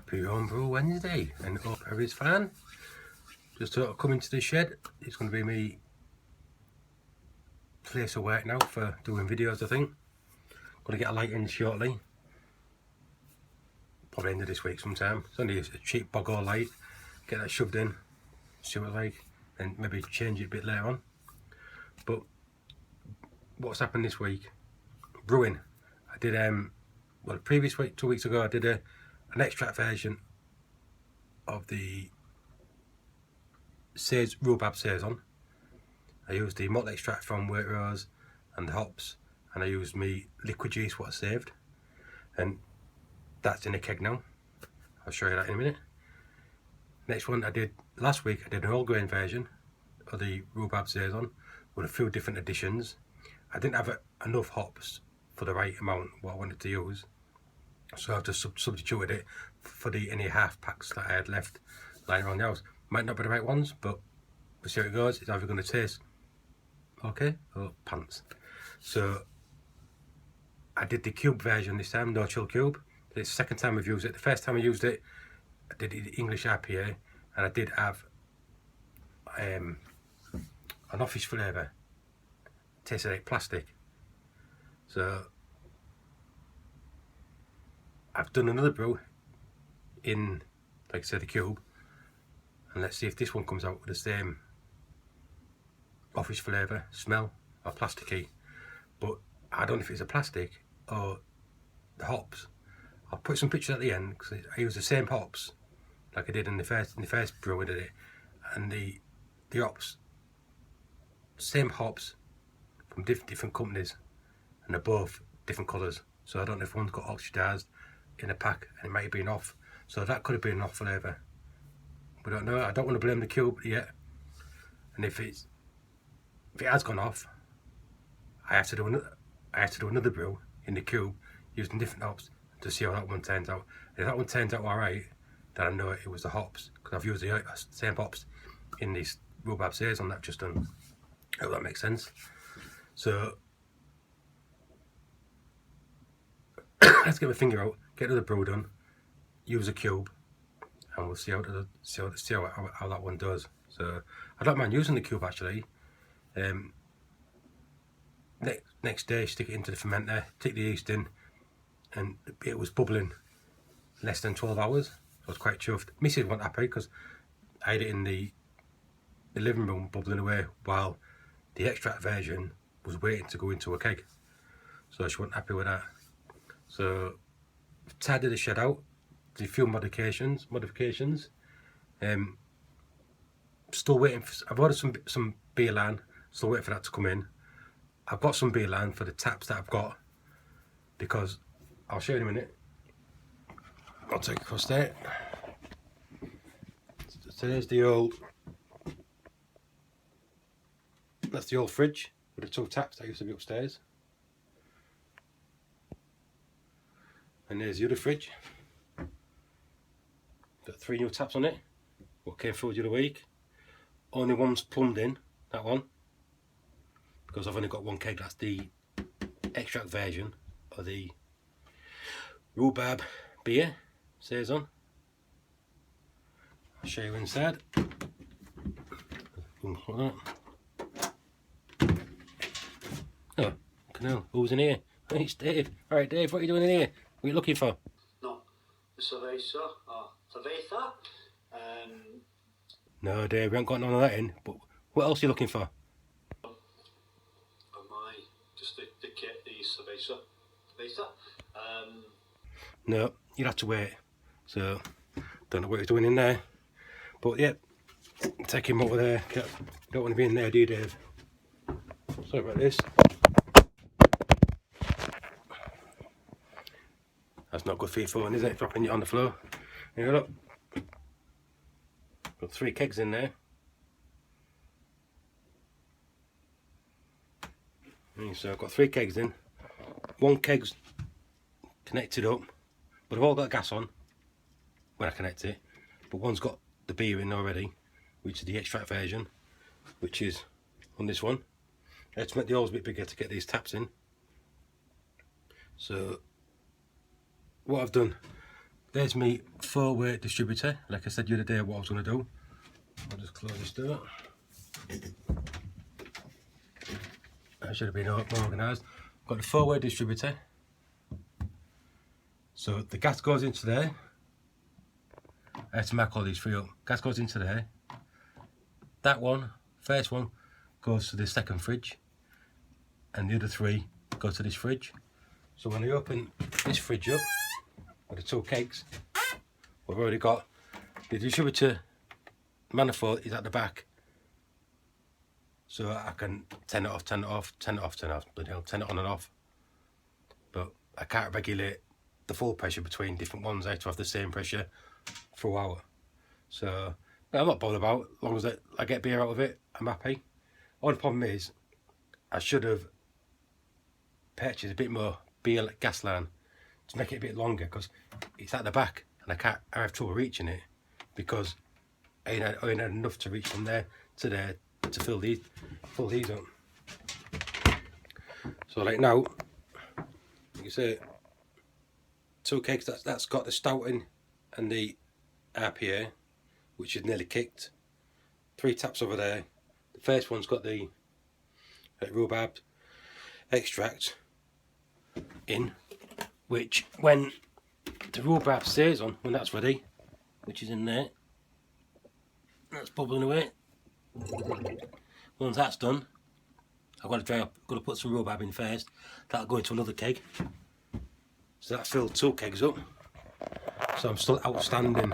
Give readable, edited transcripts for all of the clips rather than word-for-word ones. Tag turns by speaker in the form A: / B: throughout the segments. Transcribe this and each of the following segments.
A: Happy Homebrew Wednesday, and hope everybody's fine. Just thought I'd come into the shed. It's going to be me place of work now for doing videos, I think. Going to get a light in shortly. Probably end of this week sometime. It's only a cheap bog-o light. Get that shoved in, see what it's like, and maybe change it a bit later on. But what's happened this week? Brewing. I did well, the previous week, 2 weeks ago, I did an extract version of the rhubarb saison. I used the malt extract from Waitrose and the hops, and I used me liquid juice what I saved, and that's in a keg now. I'll show you that in a minute. Next one I did last week, I did an whole grain version of the rhubarb saison with a few different additions. I didn't have enough hops for the right amount what I wanted to use, so I've just substituted it for the any half packs that I had left lying around the house. Might not be the right ones, but we'll see how it goes. It's either going to taste okay or pants. So I did the cube version this time, no chill cube. It's the second time I've used it. The first time I used it, I did the English IPA, and I did have an office flavour. Tasted like plastic. So I've done another brew in, like I said, the cube, and let's see if this one comes out with the same office flavour, smell, or plasticky. But I don't know if it's a plastic or the hops. I'll put some pictures at the end because I use the same hops like I did in the first brew I did it, and the hops, same hops from different companies, and they're both different colours. So I don't know if one's got oxidised in a pack and it might have been off. So that could have been an off flavour. We don't know. I don't want to blame the cube yet. And if it has gone off, I have to do another brew in the cube using different hops to see how that one turns out. And if that one turns out alright, then I know it was the hops, because I've used the same hops in this rhubarb saison that I've just done. I hope that makes sense. So let's get my finger out, get another brew done, use a cube, and we'll see how that one does. So I don't mind using the cube actually. Next day, stick it into the fermenter, take the yeast in, and it was bubbling less than 12 hours. I was quite chuffed. Mrs. wasn't happy because I had it in the living room bubbling away while the extract version was waiting to go into a keg. So she wasn't happy with that. So I've tidied the shed out, did a few modifications. Still waiting for, I've ordered some beer line, still waiting for that to come in. I've got some beer line for the taps that I've got, because I'll show you in a minute. I'll take it across there. So there's the old, that's the old fridge with the two taps that used to be upstairs. And there's the other fridge. Got 3 new taps on it. What came through the other week. Only one's plumbed in, that one, because I've only got one keg. That's the extract version of the rhubarb beer saison. I'll show you inside. Oh, canal. Who's in here? It's Dave. Alright Dave, what are you doing in here? What are you looking for?
B: No, the cerveza or cerveza.
A: No Dave, we haven't got none of that in, but what else are you looking for?
B: Just the kit, the cerveza.
A: No, you'll have to wait. So, don't know what he's doing in there. But yeah, take him over there. Don't want to be in there, do you Dave? Sorry about this. That's not good for your phone, is it? Dropping it on the floor. Here, look. Got 3 kegs in there. So I've got 3 kegs in. 1 keg's connected up, but I've all got gas on when I connect it. But one's got the beer in already, which is the extract version, which is on this one. I had to make the holes a bit bigger to get these taps in. So what I've done, there's my 4-way distributor. Like I said the other day what I was going to do. I'll just close this door. That should have been more organised. Got the 4-way distributor. So the gas goes into there. I have to mark all these 3 up. Gas goes into there. That one, first one, goes to the second fridge. And the other 3 go to this fridge. So when I open this fridge up, with the 2 kegs, we've already got the distributor manifold is at the back. So I can turn it off, turn it off, turn it off, turn it off, bloody hell, turn it on and off. But I can't regulate the full pressure between different ones. I have to have the same pressure throughout. So I'm not bothered about it. As long as I get beer out of it, I'm happy. Only problem is I should have purchased a bit more beer gas line to make it a bit longer, because it's at the back and I have trouble reaching it, because I ain't had enough to reach from there to there to fill these up. So like now, you can see 2 kegs, that's got the stouting and the RPA, which is nearly kicked. 3 taps over there. The first one's got the rhubarb extract in, which when the rhubarb stays on, when that's ready, which is in there, that's bubbling away. Once that's done, I've got to dry up, got to put some rhubarb in first. That'll go into another keg. So that filled 2 kegs up. So I'm still outstanding.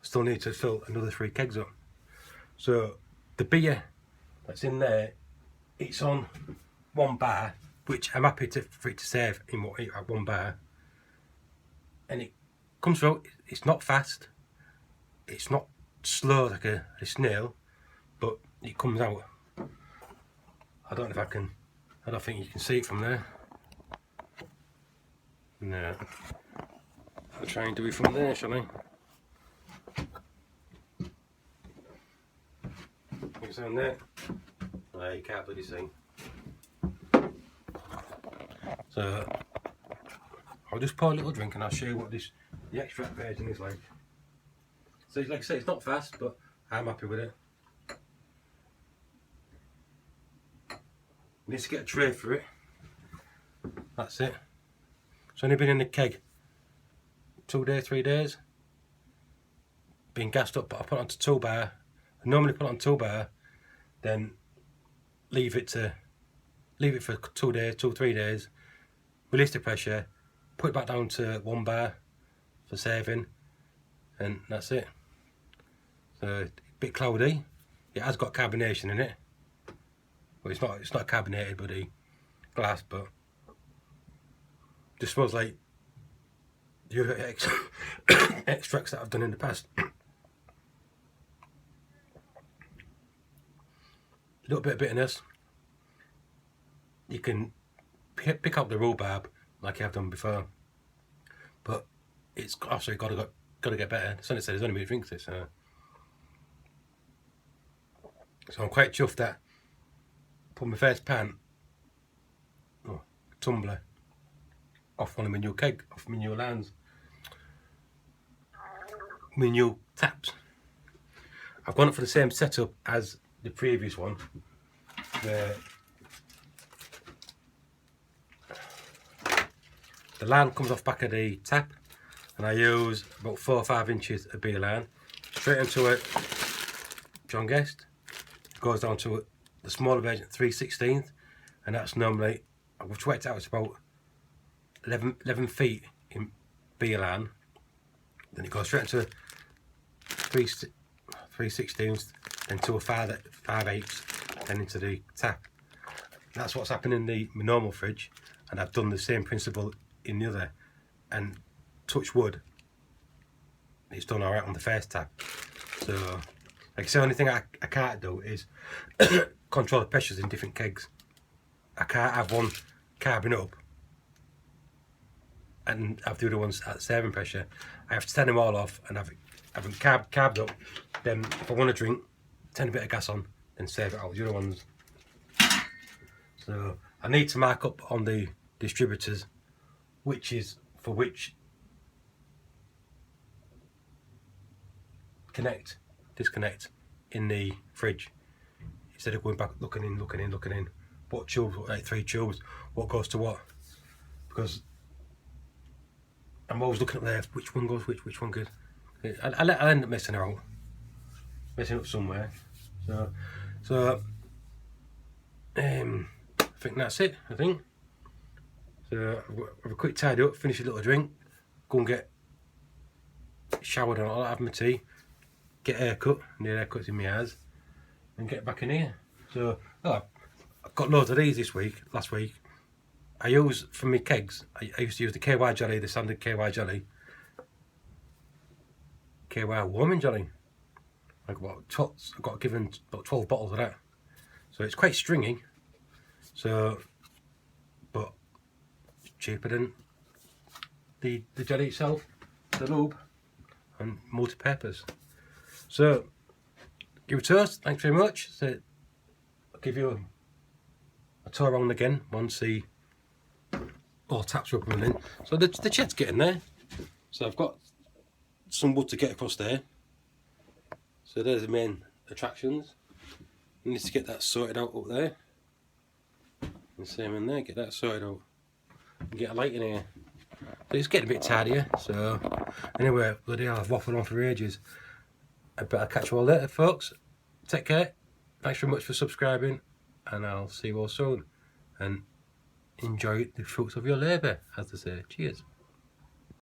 A: Still need to fill another 3 kegs up. So the beer that's in there, it's on 1 bar, which I'm happy for it to serve in at 1 bar. And it comes through, it's not fast, it's not slow like a snail, but it comes out. I don't know if I don't think you can see it from there. No. I'll try and do it from there, shall I? It's on there. No, you can't bloody see. So I'll just pour a little drink and I'll show you what the extract version is like. So like I say, it's not fast, but I'm happy with it. You need to get a tray for it. That's it. It's only been in the keg 2 days, 3 days. Been gassed up, but I put it onto 2 bar. I normally put it on 2 bar, then leave it for 2 days, 2-3 days, release the pressure, put it back down to 1 bar for serving, and that's it. So a bit cloudy. It has got carbonation in it. Well, it's not carbonated but the glass, but just smells like the other extracts that I've done in the past. A little bit of bitterness. You can pick up the rhubarb like I've done before, but it's also got to get better. As I said, there's only me who drinks this, so I'm quite chuffed that I put my first tumbler off one of my new off my new lines, my new taps. I've gone up for the same setup as the previous one. The line comes off back of the tap, and I use about 4 or 5 inches of beer line straight into it. John Guest goes down to the smaller version, 3/16, and that's normally, I've worked out, it's about 11 feet in beer line. Then it goes straight into 3/16, then to a 5/8, then into the tap. That's what's happened in the normal fridge, and I've done the same principle in the other, and touch wood, it's done alright on the first tap. So like I say, the only thing I can't do is control the pressures in different kegs. I can't have one carbing up and have the other ones at serving pressure. I have to turn them all off and have them carbed up. Then if I want to drink, turn a bit of gas on, then serve it out with the other ones. So I need to mark up on the distributors which disconnect in the fridge instead of going back looking in. What tubes? Like 3 tubes. What goes to what? Because I'm always looking up there. Which one goes? Which one goes? I'll end up messing up somewhere. So I think that's it. I think. So have a quick tidy up, finish a little drink, go and get showered and all that, have my tea, get a haircut, and the haircut's in my eyes, and get back in here. So I've got loads of these last week. I use, for my kegs, I used to use the KY jelly, the standard KY jelly, KY warming jelly. I got given about 12 bottles of that. So it's quite stringy, but cheaper than the jelly itself, the lube, and multi-purpose. So give it a toast, thanks very much. So I'll give you a tour around again once the all taps are up and running. So the shed's getting there. So I've got some wood to get across there. So there's the main attractions. I need to get that sorted out up there. And same in there, get that sorted out. And get a light in here. So it's getting a bit tidier. So anyway, bloody hell, I've waffled on for ages. I better catch you all later, folks. Take care. Thanks very much for subscribing, and I'll see you all soon. And enjoy the fruits of your labour, as they say. Cheers.